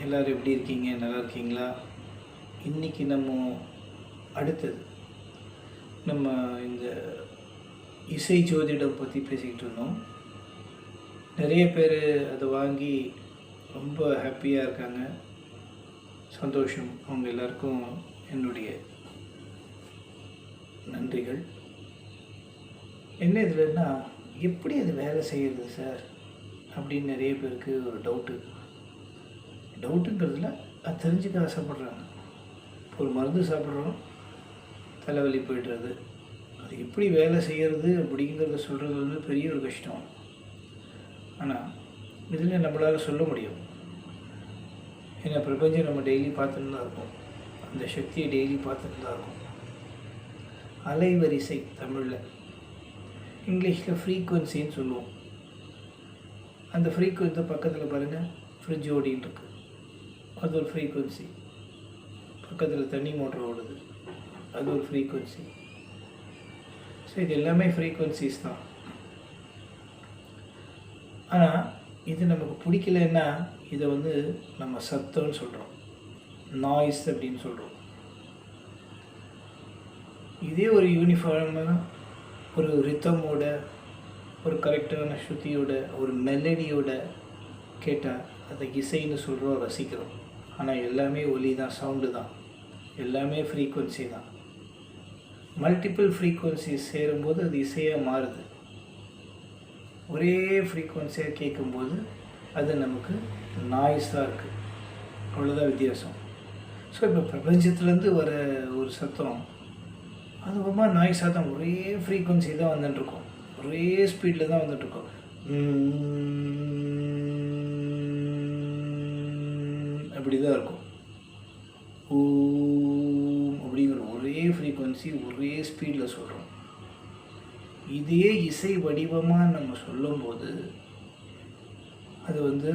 எல்லோரும் எப்படி இருக்கீங்க? நல்லா இருக்கீங்களா? இன்றைக்கி நம்ம அடுத்தது நம்ம இந்த இசை ஜோதிடம் பற்றி பேசிக்கிட்டு இருந்தோம். நிறைய பேர் அதை வாங்கி ரொம்ப ஹாப்பியாக இருக்காங்க. சந்தோஷம். அவங்க எல்லாருக்கும் என்னுடைய நன்றிகள். என்ன இதுலன்னா, எப்படி அது வேலை செய்கிறது சார் அப்படின்னு நிறைய பேருக்கு ஒரு டவுட்டுங்கிறதுல அது தெரிஞ்சுக்க ஆசைப்படுறாங்க. ஒரு மருந்து சாப்பிட்றோம், தலைவலி போய்டுறது, அது எப்படி வேலை செய்கிறது அப்படிங்கிறத சொல்கிறது வந்து பெரிய ஒரு கஷ்டம். ஆனால் இதில் நம்மளால் சொல்ல முடியும். ஏன்னா பிரபஞ்சம் நம்ம டெய்லி பார்த்துட்டு தான் இருக்கோம். அந்த சக்தியை டெய்லி பார்த்துட்டு தான் இருக்கோம். அலைவரிசை தமிழில், இங்கிலீஷில் ஃப்ரீக்குவன்சின்னு சொல்லுவோம். அந்த ஃப்ரீக்குவன்சி பக்கத்தில் பாருங்கள், ஃப்ரிட்ஜ் ஓடின்னு இருக்குது, அது ஒரு ஃப்ரீக்குவன்சி. பக்கத்தில் தண்ணி மோட்டர் ஓடுது, அது ஒரு ஃப்ரீக்குவன்சி. ஸோ இது எல்லாமே ஃப்ரீக்குவன்சிஸ் தான். ஆனால் இது நமக்கு பிடிக்கலன்னா இதை வந்து நம்ம சத்தம்னு சொல்கிறோம், நாய்ஸ் அப்படின்னு சொல்கிறோம். இதே ஒரு யூனிஃபார்மாக ஒரு ரித்தமோட, ஒரு கரெக்டான ஸ்ருதியோட, ஒரு மெலடியோட கேட்டால் அதை இசைன்னு சொல்கிறோம், ரசிக்கிறோம். ஆனால் எல்லாமே ஒலி தான், சவுண்டு தான், எல்லாமே ஃப்ரீக்குவன்சி தான். மல்டிபிள் ஃப்ரீக்குவன்சிஸ் சேரும்போது அது இசையாக மாறுது. ஒரே ஃப்ரீக்குவன்சியாக கேட்கும்போது அது நமக்கு நாய்ஸாக இருக்குது. அவ்வளோதான் வித்தியாசம். ஸோ இப்போ பிரபஞ்சத்துலேருந்து வர ஒரு சத்தம் அது ரொம்ப நாய்ஸாக தான், ஒரே ஃப்ரீக்குவன்சி தான் வந்துட்டுருக்கோம், ஒரே ஸ்பீடில் தான் வந்துட்டுருக்கோம். அப்படி தான் இருக்கும். ஓம் அப்படிங்கிற ஒரே ஃப்ரீக்குவன்சி, ஒரே ஸ்பீடில் சொல்கிறோம். இதே இசை வடிவமாக நம்ம சொல்லும்போது அது வந்து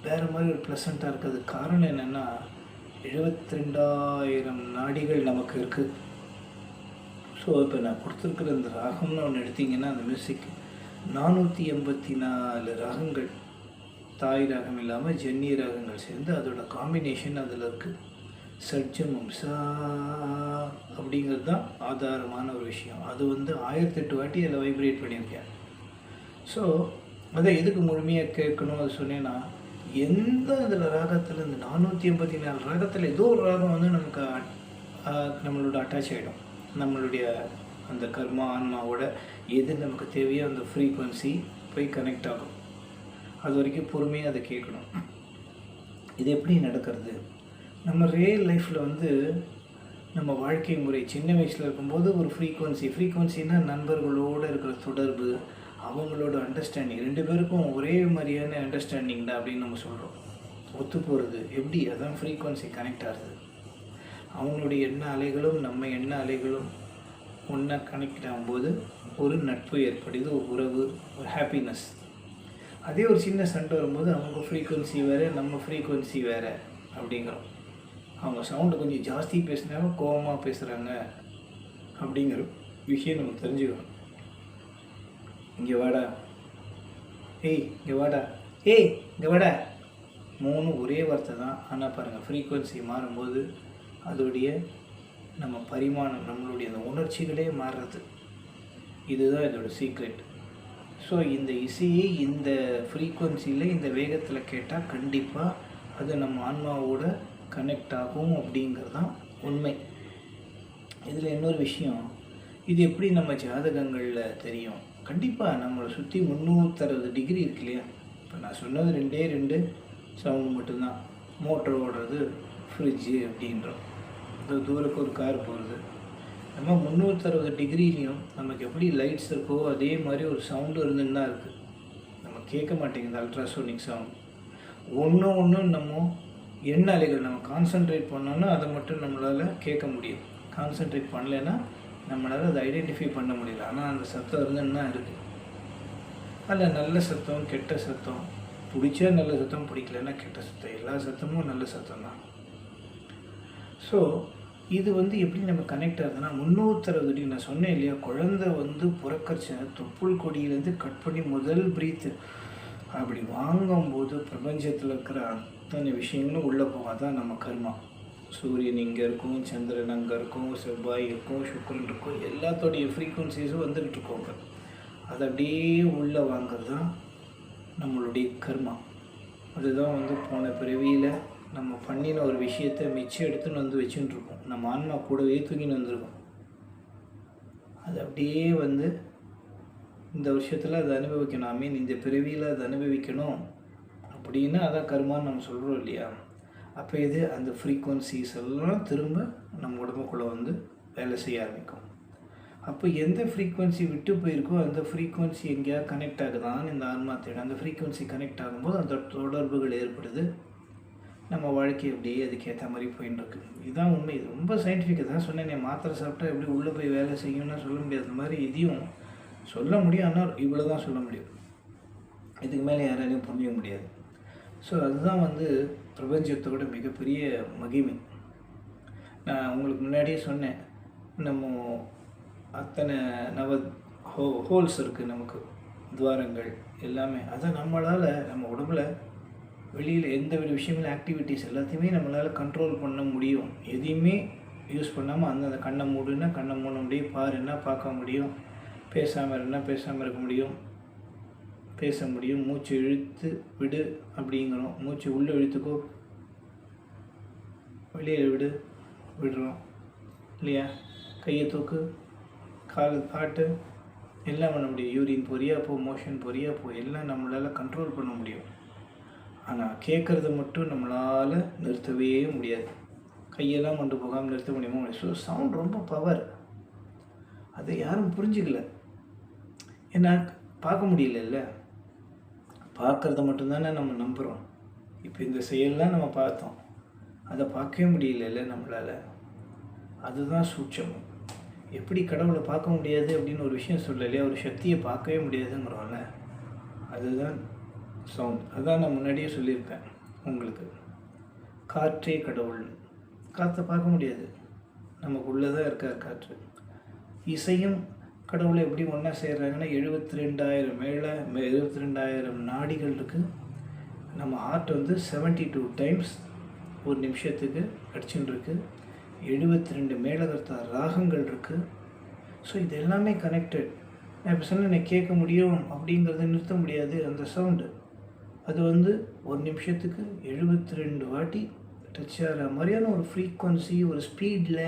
வேறு மாதிரி ஒரு ப்ளசண்ட்டாக இருக்குது. காரணம் என்னென்னா, 72,000 நாடிகள் நமக்கு இருக்குது. ஸோ இப்போ நான் கொடுத்துருக்குற இந்த ராகம்னு ஒன்று எடுத்திங்கன்னா, அந்த மியூசிக் 484 ராகங்கள், தாய் ராகம் இல்லாமல் ஜென்னி ராகங்கள் சேர்ந்து அதோட காம்பினேஷன் அதில் இருக்குது. சட்ஜமம் சா அப்படிங்கிறது தான் ஆதாரமான ஒரு விஷயம். அது வந்து 1008 வாட்டி அதில் வைப்ரேட் பண்ணியிருக்கேன். ஸோ அதை எதுக்கு முழுமையாக கேட்கணும் அது சொன்னேன்னா, எந்த இதில் ராகத்தில் இந்த 484 ராகத்தில் ஏதோ ஒரு ராகம் வந்து நமக்கு நம்மளோட அட்டாச் ஆகிடும். நம்மளுடைய அந்த கர்மா ஆன்மாவோட எது நமக்கு தேவையோ அந்த ஃப்ரீக்குவன்சி போய் கனெக்ட் ஆகும். அது வரைக்கும் பொறுமையாக அதை கேட்கணும். இது எப்படி நடக்கிறது? நம்ம ரியல் லைஃப்பில் வந்து நம்ம வாழ்க்கை முறை சின்ன வயசில் இருக்கும்போது ஒரு ஃப்ரீக்குவன்சினால் நண்பர்களோடு இருக்கிற தொடர்பு, அவங்களோட அண்டர்ஸ்டாண்டிங், 2 பேருக்கும் ஒரே மாதிரியான அண்டர்ஸ்டாண்டிங் தான் அப்படின்னு நம்ம சொல்கிறோம். ஒத்து போகிறது எப்படி? அதான் ஃப்ரீக்குவன்சி கனெக்ட் ஆகுது. அவங்களுடைய எண்ண அலைகளும் நம்ம எண்ண அலைகளும் ஒன்றா கனெக்ட் ஆகும்போது ஒரு நட்பு ஏற்படுது, ஒரு உறவு, ஒரு ஹாப்பினஸ். அதே ஒரு சின்ன சண்டை வரும்போது அவங்க ஃப்ரீக்குவன்சி வேறு, நம்ம ஃப்ரீக்குவன்சி வேறு அப்படிங்கிறோம். அவங்க சவுண்டு கொஞ்சம் ஜாஸ்தி பேசுனாலும் கோபமாக பேசுகிறாங்க அப்படிங்கிற விஷயம் நம்ம தெரிஞ்சுக்கணும். இங்கே வாடா, ஏய் இங்கே வாடா, ஏய் இங்கே வாடா, 3 ஒரே வார்த்தை தான். ஆனால் பாருங்கள், ஃப்ரீக்குவன்சி மாறும்போது அதோடைய நம்ம பரிமாணம், நம்மளுடைய அந்த உணர்ச்சிகளே மாறுறது. இதுதான் இதோட சீக்ரெட். ஸோ இந்த இசையை இந்த ஃப்ரீக்குவன்சியில், இந்த வேகத்தில் கேட்டால் கண்டிப்பாக அது நம்ம ஆன்மாவோட கனெக்ட் ஆகும் அப்படிங்கிறது தான் உண்மை. இதில் இன்னொரு விஷயம், இது எப்படி நம்ம ஜாதகங்களில் தெரியும்? கண்டிப்பாக நம்மளை சுற்றி 360 டிகிரி இருக்கு இல்லையா? இப்போ நான் சொன்னது 2 சவுண்டு மட்டும்தான். மோட்டர் ஓடுறது, ஃப்ரிட்ஜு அப்படின்றோம், அது தூரக்கு ஒரு கார் போகிறது. நம்ம 360 டிகிரிலையும் நமக்கு எப்படி லைட்ஸ் இருக்கோ அதே மாதிரி ஒரு சவுண்டு இருந்துன்னு தான் இருக்குது. நம்ம கேட்க மாட்டேங்குது அல்ட்ராசோனிக் சவுண்ட். ஒன்று நம்ம எண்ண அலைகள் நம்ம கான்சன்ட்ரேட் பண்ணோன்னா அதை மட்டும் நம்மளால் கேட்க முடியும். கான்சன்ட்ரேட் பண்ணலைன்னா நம்மளால் அதை ஐடென்டிஃபை பண்ண முடியல. ஆனால் அந்த சத்தம் இருந்துன்னு தான் இருக்குது. அதில் நல்ல சத்தம், கெட்ட சத்தம், பிடிச்சா நல்ல சத்தம், பிடிக்கலன்னா கெட்ட சத்தம், எல்லா சத்தமும் நல்ல சத்தம் தான். ஸோ இது வந்து எப்படி நம்ம கனெக்ட் ஆகுதுன்னா, 360 டிகிரி. நான் சொன்னேன் இல்லையா, குழந்தை வந்து பிறக்கறச்ச தொப்புள் கொடியிலேருந்து கட் பண்ணி முதல் பிரீத்து அப்படி வாங்கும்போது பிரபஞ்சத்தில் இருக்கிற அத்தனை விஷயங்களும் உள்ளே போகும். அதான் நம்ம கர்மா. சூரியன் இங்கே இருக்கும், சந்திரன் அங்கே இருக்கும், செவ்வாய் இருக்கும், சுக்கிரன் இருக்கும், எல்லாத்தோடைய ஃப்ரீக்குவன்சிஸும் வந்துக்கிட்டு இருக்கோங்க. அதை அப்படியே உள்ளே வாங்கிறது தான் நம்மளுடைய கர்மா. அதுதான் வந்து போன பிறவியில் நம்ம பண்ணின ஒரு விஷயத்தை மிச்சம் எடுத்துன்னு வந்து வச்சுன்னு இருக்கோம். நம்ம ஆன்மா கூடவே தூக்கின்னு வந்திருக்கோம். அது அப்படியே வந்து இந்த வருஷத்தில் அதை அனுபவிக்கணும், இந்த பிறவியில் அதை அனுபவிக்கணும் அப்படின்னு அதான் கர்மான்னு நம்ம சொல்கிறோம் இல்லையா? அப்போ இது அந்த ஃப்ரீக்குவன்சிஸ் எல்லாம் திரும்ப நம்ம உடம்புக்குள்ளே வந்து வேலை செய்ய ஆரம்பிக்கும். அப்போ எந்த ஃப்ரீக்குவன்சி விட்டு போயிருக்கோ அந்த ஃப்ரீக்குவன்சி எங்கேயா கனெக்ட் ஆகுதான்னு இந்த ஆன்மா தேடும். அந்த ஃப்ரீக்குவன்சி கனெக்ட் ஆகும்போது அந்த தொடர்புகள் ஏற்படுது. நம்ம வாழ்க்கை அப்படியே அதுக்கேற்ற மாதிரி போயின்னு இருக்கு. இதுதான் உண்மை. இது ரொம்ப சயின்டிஃபிக்காக தான் சொன்னேன். மாத்திரை சாப்பிட்டா எப்படி உள்ளே போய் வேலை செய்யணும்னா சொல்ல முடியாது. அந்த மாதிரி இதையும் சொல்ல முடியும், ஆனால் இவ்வளோ தான் சொல்ல முடியும். இதுக்கு மேலே யாராலையும் புரிஞ்சிக்க முடியாது. ஸோ அதுதான் வந்து பிரபஞ்சத்தோட மிகப்பெரிய மகிமை. நான் உங்களுக்கு முன்னாடியே சொன்னேன், நம்ம அத்தனை ஹோல்ஸ் இருக்குது, நமக்கு துவாரங்கள் எல்லாமே. அதை நம்மளால் நம்ம உடம்புல வெளியில் எந்த ஒரு விஷயங்களும் ஆக்டிவிட்டீஸ் எல்லாத்தையுமே நம்மளால் கண்ட்ரோல் பண்ண முடியும். எதையுமே யூஸ் பண்ணாமல் அந்த கண்ணை மூடுன்னா கண்ணை மூட முடியும், பாருன்னா பார்க்க முடியும், பேசாமல் இருந்தால் பேசாமல் இருக்க முடியும், பேச முடியும். மூச்சு இழுத்து விடு அப்படிங்கிறோம், மூச்சு உள்ளே இழுத்துக்கோ, வெளியில் விடு விடுறோம் இல்லையா? கையை தூக்கு, காலை பாட்டு எல்லாம் பண்ண முடியும். யூரின் போறியா போ, மோஷன் போறியா போ, எல்லாம் நம்மளால் கண்ட்ரோல் பண்ண முடியும். ஆனால் கேட்குறத மட்டும் நம்மளால் நிறுத்தவே முடியாது. கையெல்லாம் கொண்டு போகாமல் நிறுத்த முடியுமா? ஸோ சவுண்ட் ரொம்ப பவர். அதை யாரும் புரிஞ்சிக்கல. ஏன்னா பார்க்க முடியல. பார்க்குறத மட்டும்தானே நம்ம நம்புகிறோம். இப்போ இந்த செயல்லாம் நம்ம பார்த்தோம், அதை பார்க்கவே முடியல நம்மளால். அதுதான் சூட்சமம். எப்படி கடவுளை பார்க்க முடியாது அப்படின்னு ஒரு விஷயம் சொல்லலையா? ஒரு சக்தியை பார்க்கவே முடியாதுங்கிறோம்ல, அதுதான் சவுண்ட். அதான் நான் முன்னாடியே சொல்லியிருப்பேன் உங்களுக்கு. காற்றே கடவுள். காற்றை பார்க்க முடியாது, நமக்குள்ளே தான் இருக்கார் காற்று. இசையும் கடவுளை எப்படி ஒன்றா செய்கிறாங்கன்னா 72,000 நாடிகள் இருக்குது. நம்ம ஹார்ட் வந்து 72 டைம்ஸ் ஒரு நிமிஷத்துக்கு அடிச்சுன்னு இருக்குது. 72 மேலகர்த்தா ராகங்கள் இருக்குது. ஸோ இது எல்லாமே கனெக்டட். நான் இப்போ சொன்னேன் கேட்க முடியும் அப்படிங்கிறத நிறுத்த முடியாது. அந்த சவுண்டு அது வந்து ஒரு நிமிஷத்துக்கு 72 வாட்டி டச் ஆகிற மாதிரியான ஒரு ஃப்ரீக்குவன்சி, ஒரு ஸ்பீடில்,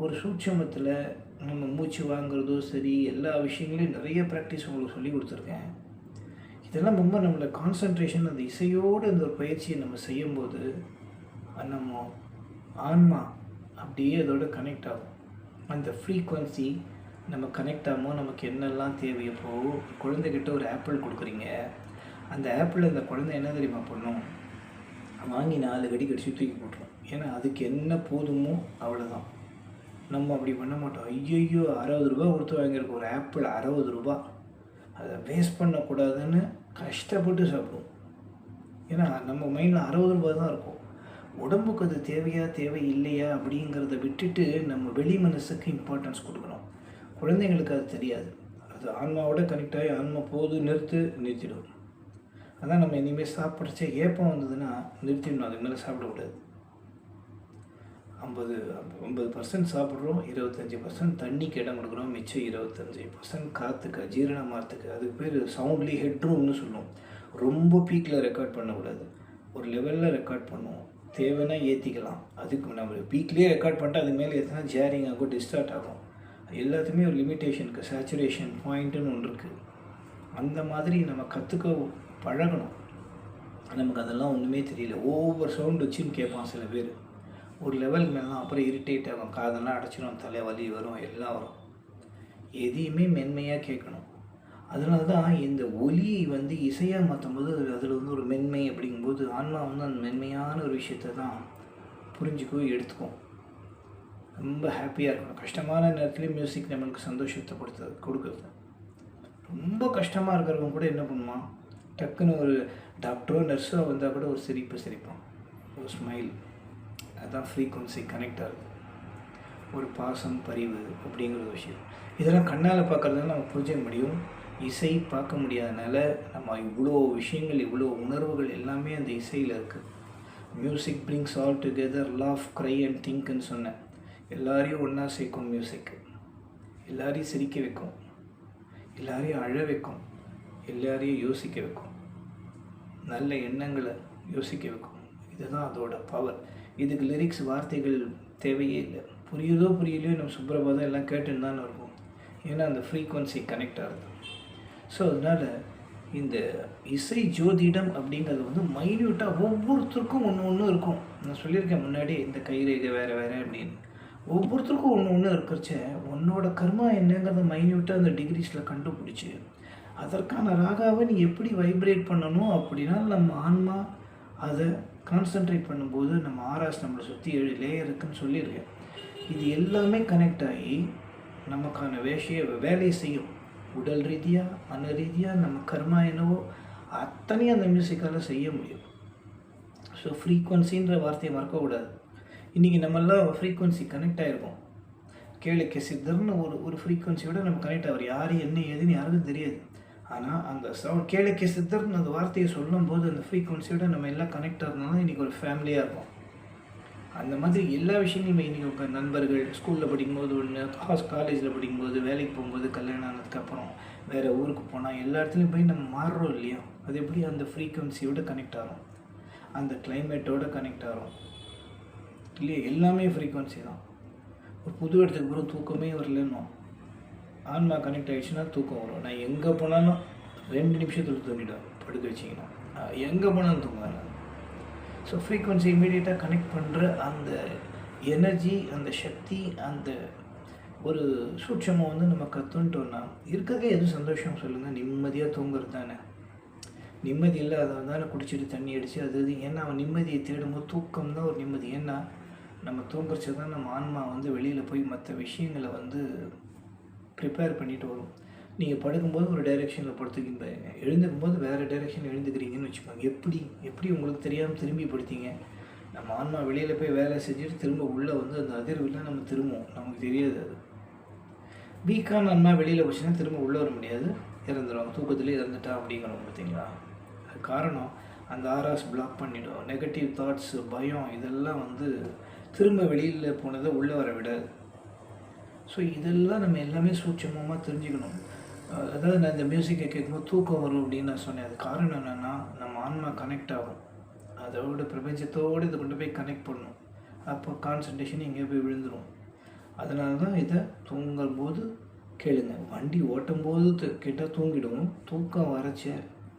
ஒரு சூட்சமத்தில் நம்ம மூச்சு வாங்குறதோ சரி, எல்லா விஷயங்களையும் நிறைய ப்ராக்டிஸ் உங்களுக்கு சொல்லி கொடுத்துருக்கேன். இதெல்லாம் ரொம்ப நம்மளை கான்சன்ட்ரேஷன், அந்த இசையோடு அந்த ஒரு பயிற்சியை நம்ம செய்யும்போது நம்ம ஆன்மா அப்படியே அதோட கனெக்ட் ஆகும். அந்த ஃப்ரீக்குவன்சி நம்ம கனெக்ட் ஆகும்போது நமக்கு என்னெல்லாம் தேவையப்போ, குழந்தைகிட்ட ஒரு ஆப்பிள் கொடுக்குறீங்க, அந்த ஆப்பிள் அந்த குழந்தை என்ன தெரியுமா பண்ணும்? வாங்கி 4 கடி கடிச்சு தூக்கி போட்டுரும். ஏன்னா அதுக்கு என்ன போதுமோ அவ்வளோதான். நம்ம அப்படி பண்ண மாட்டோம். ஐயோ 60 ரூபா கொடுத்து வாங்கியிருக்க ஒரு ஆப்பிள் 60 ரூபா, அதை வேஸ்ட் பண்ணக்கூடாதுன்னு கஷ்டப்பட்டு சாப்பிடுவோம். ஏன்னா நம்ம மைண்டில் 60 ரூபா தான் இருக்கும். உடம்புக்கு அது தேவையா தேவை இல்லையா அப்படிங்கிறத விட்டுட்டு நம்ம வெளி மனசுக்கு இம்பார்ட்டன்ஸ் கொடுக்கணும். குழந்தைங்களுக்கு அது தெரியாது. அது ஆன்மாவோட கனெக்ட் ஆகி ஆன்மா போது நிறுத்திடும். அதான் நம்ம இனிமேல் சாப்பிட்றச்ச ஏப்பம் வந்ததுன்னா நிறுத்திடணும், அதுக்கு மேலே சாப்பிடக்கூடாது. 50% சாப்பிட்றோம், 25% தண்ணிக்கு இடம் கொடுக்குறோம், மிச்சம் 25% காற்றுக்கு ஜீரணமாகறதுக்கு. அதுக்கு பேர் சவுண்ட்லேயே ஹெட்ரூம்னு சொல்லுவோம். ரொம்ப பீக்கில் ரெக்கார்ட் பண்ணக்கூடாது, ஒரு லெவலில் ரெக்கார்ட் பண்ணுவோம். தேவைன்னா ஏற்றிக்கலாம். அதுக்கு நம்ம பீக்லேயே ரெக்கார்ட் பண்ணிட்டு அதுக்கு மேலே ஏற்றினா ஜேரிங் ஆகும், டிஸ்டார்ட் ஆகும். எல்லாத்துக்குமே ஒரு லிமிட்டேஷனுக்கு சேச்சுரேஷன் பாயிண்ட்டுன்னு ஒன்று இருக்குது. அந்த மாதிரி நம்ம கற்றுக்க பழகணும். நமக்கு அதெல்லாம் ஒன்றுமே தெரியல. ஓவர் சவுண்ட் வச்சுன்னு கேட்பான் சில பேர். ஒரு லெவலுக்கு மேலாம் அப்புறம் இரிட்டேட் ஆகும், காதெல்லாம் அடைச்சிடும், தலைவலி வரும், எல்லாம் வரும். எதையுமே மென்மையாக கேட்கணும். அதனால தான் இந்த ஒலியை வந்து இசையாக மாற்றும்போது அதில் வந்து ஒரு மென்மை அப்படிங்கும்போது ஆன்மா வந்து அந்த மென்மையான ஒரு விஷயத்தை தான் புரிஞ்சுக்கோ எடுத்துக்கும். ரொம்ப ஹாப்பியாக இருக்கணும். கஷ்டமான நேரத்துலேயும் மியூசிக் நம்மளுக்கு சந்தோஷத்தை கொடுக்குறது. ரொம்ப கஷ்டமாக இருக்கிறவங்க கூட என்ன பண்ணுவான், டக்குன்னு ஒரு டாக்டரோ நர்ஸோ வந்தால் கூட ஒரு சிரிப்பான், ஒரு ஸ்மைல். அதுதான் ஃப்ரீக்குவன்சி கனெக்ட் ஆகுது. ஒரு பாசம், பரிவு அப்படிங்கிற ஒரு விஷயம். இதெல்லாம் கண்ணால் பார்க்குறதுனால நம்ம புரிஞ்சிக்க முடியும். இசை பார்க்க முடியாதனால நம்ம இவ்வளோ விஷயங்கள், இவ்வளோ உணர்வுகள் எல்லாமே அந்த இசையில் இருக்குது. Music brings all together, laugh, cry and திங்க்னு சொன்னேன். எல்லாரையும் ஒன்றா சேர்க்கும் மியூசிக். எல்லாரையும் சிரிக்க வைக்கும், எல்லாரையும் அழ வைக்கும், எல்லாரையும் யோசிக்க வைக்கும், நல்ல எண்ணங்களை யோசிக்க வைக்கும். இதுதான் அதோட பவர். இதுக்கு லிரிக்ஸ், வார்த்தைகள் தேவையே இல்லை. புரியுதோ புரியலையோ நம்ம சுப்ரபாதம் எல்லாம் கேட்டுன்னு தான் இருக்கும். ஏன்னா அந்த ஃப்ரீக்வன்சி கனெக்ட் ஆகுது. ஸோ அதனால் இந்த இசை ஜோதிடம் அப்படிங்கிறது வந்து மைன்யூட்டாக ஒவ்வொருத்தருக்கும் ஒன்று ஒன்று இருக்கும். நான் சொல்லியிருக்கேன் முன்னாடி, இந்த கைரேகை வேறு வேறு அப்படின்னு ஒவ்வொருத்தருக்கும் ஒன்று ஒன்று இருக்கிறச்ச உன்னோட கர்மா என்னங்கிறத மைன்யூட்டாக அந்த டிகிரிஸில் கண்டுபிடிச்சி அதற்கான ராகாவை நீ எப்படி வைப்ரேட் பண்ணணும் அப்படின்னா நம்ம ஆன்மா அதை கான்சன்ட்ரேட் பண்ணும்போது நம்ம ஆராஸ் நம்மளை சுற்றி 7 லேயர் இருக்குன்னு சொல்லியிருக்கேன். இது எல்லாமே கனெக்ட் ஆகி நமக்கான வேலையை செய்யும். உடல் ரீதியாக, மன ரீதியாக, நம்ம கர்மா என்னவோ அத்தனையும் அந்த மியூசிக்கால் செய்ய முடியும். ஸோ ஃப்ரீக்வன்சின்ற வார்த்தையை மறக்கக்கூடாது. இன்றைக்கி நம்மெல்லாம் ஃப்ரீக்வன்சி கனெக்ட் ஆகிருக்கோம். கேளிக்கை சித்தர்னு ஒரு ஃப்ரீக்வன்சியோட நம்ம கனெக்ட் ஆகிறோம். யார் என்ன ஏதுன்னு யாருக்கும் தெரியாது. ஆனால் அந்த கேளிக்கை சித்தர்னு அந்த வார்த்தையை சொல்லும்போது அந்த ஃப்ரீக்வன்சியோட நம்ம எல்லாம் கனெக்ட் ஆகிறதுனால இன்றைக்கி ஒரு ஃபேமிலியாக இருக்கும். அந்த மாதிரி எல்லா விஷயங்களுமே இன்றைக்கி உங்கள் நண்பர்கள் ஸ்கூலில் படிக்கும்போது ஒன்று, காலேஜில் படிக்கும்போது, வேலைக்கு போகும்போது, கல்யாணம் ஆனதுக்கப்புறம் வேறு ஊருக்கு போனால் எல்லா இடத்துலையும் போய் நம்ம மாறுறோம் இல்லையா? அது எப்படி அந்த ஃப்ரீக்வன்சியோட கனெக்ட் ஆகும், அந்த கிளைமேட்டோடு கனெக்ட் ஆகும் இல்லையா? எல்லாமே ஃப்ரீக்வன்சி தான். ஒரு புது இடத்துக்கு போகிறோம், தூக்கமே வரலன்னு ஆன்மா கனெக்ட் ஆகிடுச்சுன்னா தூக்கம் வரும். நான் எங்கே போனாலும் 2 நிமிஷத்தில் தூங்கிடுவேன். படுக்க வச்சிங்கன்னா எங்கே போனாலும் தூங்குவேன். ஸோ ஃப்ரீக்வன்சி இமீடியட்டாக கனெக்ட் பண்ணுற அந்த எனர்ஜி, அந்த சக்தி, அந்த ஒரு சூட்சமாக வந்து நம்ம கற்றுன்ட்டோன்னா இருக்கிறதே எதுவும் சந்தோஷம் சொல்லுங்கள். நிம்மதியாக தூங்குறது தானே. நிம்மதி இல்லை அதை தானே குடிச்சிட்டு தண்ணி அடித்து அது ஏன்னா அவன் நிம்மதியை தேடும்போது தூக்கம் தான் ஒரு நிம்மதி. ஏன்னா நம்ம தூங்குறச்சு தான் நம்ம ஆன்மா வந்து வெளியில் போய் மற்ற விஷயங்களை வந்து ப்ரிப்பேர் பண்ணிட்டு வரும். நீங்கள் படுக்கும்போது ஒரு டைரெக்ஷனில் படுத்துக்கிங்க, எழுந்துக்கும் போது வேறு டைரெக்ஷனில் எழுந்துக்கிறீங்கன்னு வச்சுக்கோங்க. எப்படி உங்களுக்கு தெரியாமல் திரும்பி படுத்தீங்க? நம்ம ஆன்மா வெளியில் போய் வேலை செஞ்சுட்டு திரும்ப உள்ளே வந்து அந்த அதிர்வில் நம்ம திரும்புவோம். நமக்கு தெரியாது. அது வீக்கான ஆன்மா வெளியில் போச்சுன்னா திரும்ப உள்ளே வர முடியாது, இறந்துடும். தூக்கத்துலேயே இறந்துட்டா அப்படிங்கிறோம் பார்த்தீங்களா? அது காரணம் அந்த ஆராஸ் பிளாக் பண்ணிவிடும். நெகட்டிவ் தாட்ஸ், பயம் இதெல்லாம் வந்து திரும்ப வெளியில் போனதை உள்ளே வர விடாது. ஸோ இதெல்லாம் நம்ம எல்லாமே சூட்சமாக தெரிஞ்சுக்கணும். அதாவது நான் இந்த மியூசிக்கை கேட்கும்போது தூக்கம் வரும் அப்படின்னு நான் சொன்னேன். அது காரணம் என்னென்னா நம்ம ஆன்மா கனெக்ட் ஆகும், அதோட பிரபஞ்சத்தோடு இதை கொண்டு போய் கனெக்ட் பண்ணும். அப்போ கான்சன்ட்ரேஷன் எங்கேயோ போய் விழுந்துடும். அதனால தான் இதை தூங்கும்போது கேளுங்க. வண்டி ஓட்டும்போது கேட்டால் தூங்கிடுவோம், தூக்கம் வரைச்ச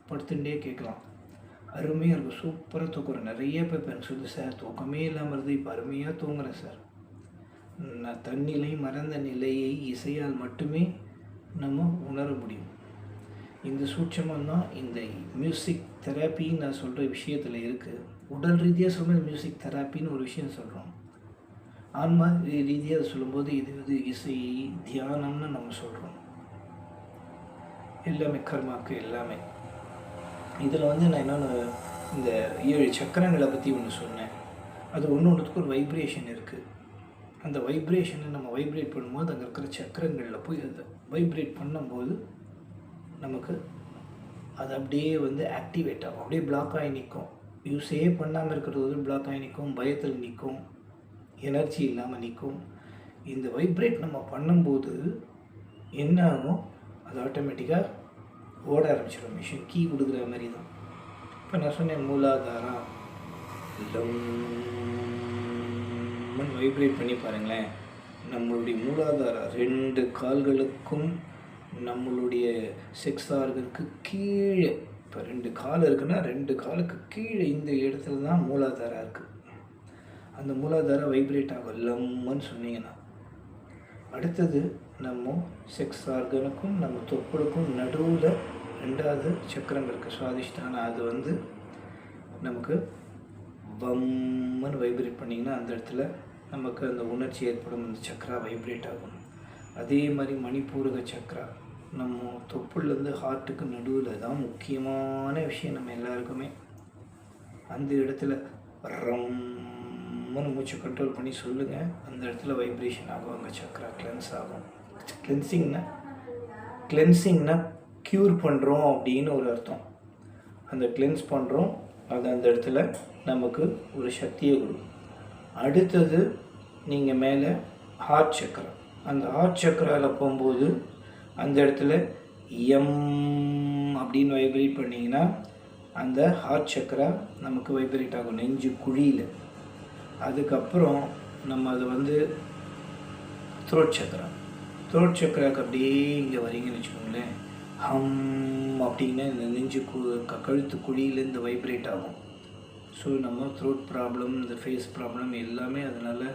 படுத்துட்டே கேட்கலாம். அருமையாக இருக்கும், சூப்பராக தூக்குறேன். நிறைய பேர் எனக்கு சொல்லி, சார் தூக்கமே இல்லாமல் இருந்து இப்போ அருமையாக தூங்குறேன் சார். நான் தன்னிலை மறந்த நிலையை இசையால் மட்டுமே நம்ம உணர முடியும். இந்த சூட்சமாக தான் இந்த மியூசிக் தெராப்பின்னு நான் சொல்கிற விஷயத்தில் இருக்குது. உடல் ரீதியாக சொல்லும்போது மியூசிக் தெராப்பின்னு ஒரு விஷயம் சொல்கிறோம். ஆன்மா ரீதியாக சொல்லும்போது இது இசை தியானம்னு நம்ம சொல்கிறோம். எல்லாமே கர்மாக்கு எல்லாமே. இதில் வந்து நான் என்னென்ன இந்த 7 சக்கரங்களை பற்றி ஒன்று சொன்னேன். அது ஒன்றுக்கு ஒரு வைப்ரேஷன் இருக்குது. அந்த வைப்ரேஷனை நம்ம வைப்ரேட் பண்ணும்போது அங்கே இருக்கிற சக்கரங்களில் போய் அதை வைப்ரேட் பண்ணும்போது நமக்கு அது அப்படியே வந்து ஆக்டிவேட் ஆகும். அப்படியே பிளாக் ஆகி நிற்கும். யூஸே பண்ணாமல் இருக்கிறது பிளாக் ஆகி நிற்கும், பயத்தில் நிற்கும், எனர்ஜி இல்லாமல் நிற்கும். இந்த வைப்ரேட் நம்ம பண்ணும்போது என்ன ஆகும், அது ஆட்டோமேட்டிக்காக ஓட ஆரம்பிச்சிடும். மிஷின் கீ கொடுக்குற மாதிரி தான். இப்போ நான் சொன்னேன் மூலாதாரா வைப்ரேட் பண்ணி பாருங்களேன். நம்மளுடைய மூலாதாரா 2 கால்களுக்கும் நம்மளுடைய செக்ஸ் ஆர்கனுக்கு கீழே, இப்போ 2 கால் இருக்குன்னா 2 காலுக்கு கீழே இந்த இடத்துல தான் மூலாதாரா இருக்குது. அந்த மூலாதாரா வைப்ரேட் ஆகும் லம்முன்னு சொன்னீங்கன்னா. அடுத்தது நம்ம செக்ஸ் ஆர்கனுக்கும் நம்ம தொப்புளுக்கும் நடுவில் 2வது சக்கரம் இருக்குது, சுவாதிஷ்டான. அது வந்து நமக்கு பம்முன்னு வைப்ரேட் பண்ணிங்கன்னா அந்த இடத்துல நமக்கு அந்த உணர்ச்சி ஏற்படும். அந்த சக்கரா வைப்ரேட் ஆகும். அதே மாதிரி மணிப்பூரக சக்கரா நம்ம தொப்புலேருந்து ஹார்ட்டுக்கு நடுவில் தான் முக்கியமான விஷயம். நம்ம எல்லாருக்குமே அந்த இடத்துல ரம்முன்னு மூச்சு கண்ட்ரோல் பண்ணி சொல்லுங்கள். அந்த இடத்துல வைப்ரேஷன் ஆகும், அங்கே சக்கரா கிளென்ஸ் ஆகும். கிளென்சிங்னா க்யூர் பண்ணுறோம் அப்படின்னு ஒரு அர்த்தம். அந்த கிளென்ஸ் பண்ணுறோம், அது அந்த இடத்துல நமக்கு ஒரு சக்தியை கொடுக்கும். அடுத்தது நீங்கள் மேலே ஹார்ட் சக்கரா, அந்த ஹார்ட் சக்கராவில் போகும்போது அந்த இடத்துல எம் அப்படின்னு வைப்ரேட் பண்ணிங்கன்னா அந்த ஹார்ட் சக்கரா நமக்கு வைப்ரேட் ஆகும் நெஞ்சு குழியில். அதுக்கப்புறம் நம்ம அதை வந்து த்ரோட் சக்கரா, த்ரோட் சக்கராக்கு அப்படியே இங்கே வரீங்கன்னு வச்சுக்கோங்களேன், ஹம் அப்படின்னா இந்த நெஞ்சு கழுத்து குழியிலேருந்து வைப்ரேட் ஆகும். ஸோ நம்ம த்ரோட் ப்ராப்ளம், இந்த ஃபேஸ் ப்ராப்ளம் எல்லாமே அதனால்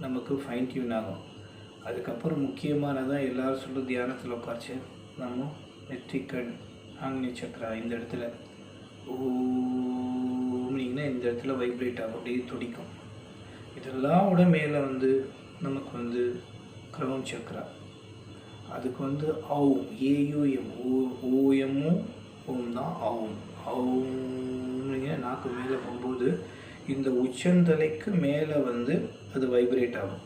நமக்கு ஃபைன் டியூன் ஆகும். அதுக்கப்புறம் முக்கியமானதான் எல்லோரும் சொல்ல தியானத்தில் உட்காச்சு நம்ம நெற்றிக்கண் ஆக்னி சக்கரா இந்த இடத்துல ஓம்னிங்கன்னா இந்த இடத்துல வைப்ரேட் ஆகும், அப்படியே துடிக்கும். இதெல்லாம் விட மேலே வந்து நமக்கு வந்து க்ரௌன் சக்கரா, அதுக்கு வந்து அவும் ஏயுஎம் ஓஎம்மும் ஓம் தான் அவும். அவும்னிங்க நாக்கு மேலே போகும்போது இந்த உச்சந்தலைக்கு மேலே வந்து அது வைப்ரேட் ஆகும்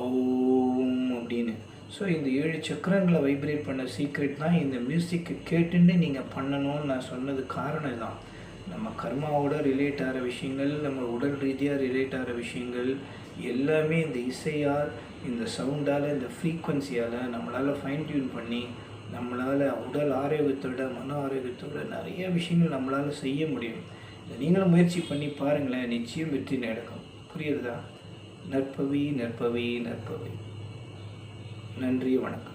ஓம் அப்படின்னு. ஸோ இந்த 7 சக்கரங்களை வைப்ரேட் பண்ண சீக்ரெட் தான் இந்த மியூசிக்கு கேட்டுன்னு நீங்கள் பண்ணணும்னு நான் சொன்னது காரணம் தான். நம்ம கர்மாவோட ரிலேட் ஆகிற விஷயங்கள், நம்ம உடல் ரீதியாக ரிலேட் ஆகிற விஷயங்கள் எல்லாமே இந்த இசையால், இந்த சவுண்டால், இந்த ஃப்ரீக்குவன்சியால் நம்மளால் ஃபைன் டியூன் பண்ணி நம்மளால் உடல் ஆரோக்கியத்தோட மன ஆரோக்கியத்தோட நிறைய விஷயங்கள் நம்மளால் செய்ய முடியும். இதை நீங்களும் முயற்சி பண்ணி பாருங்களேன், நிச்சயம் வெற்றி நடக்கும். புரியுறதா? நற்பவி நற்பவி நற்பவி. நன்றி, வணக்கம்.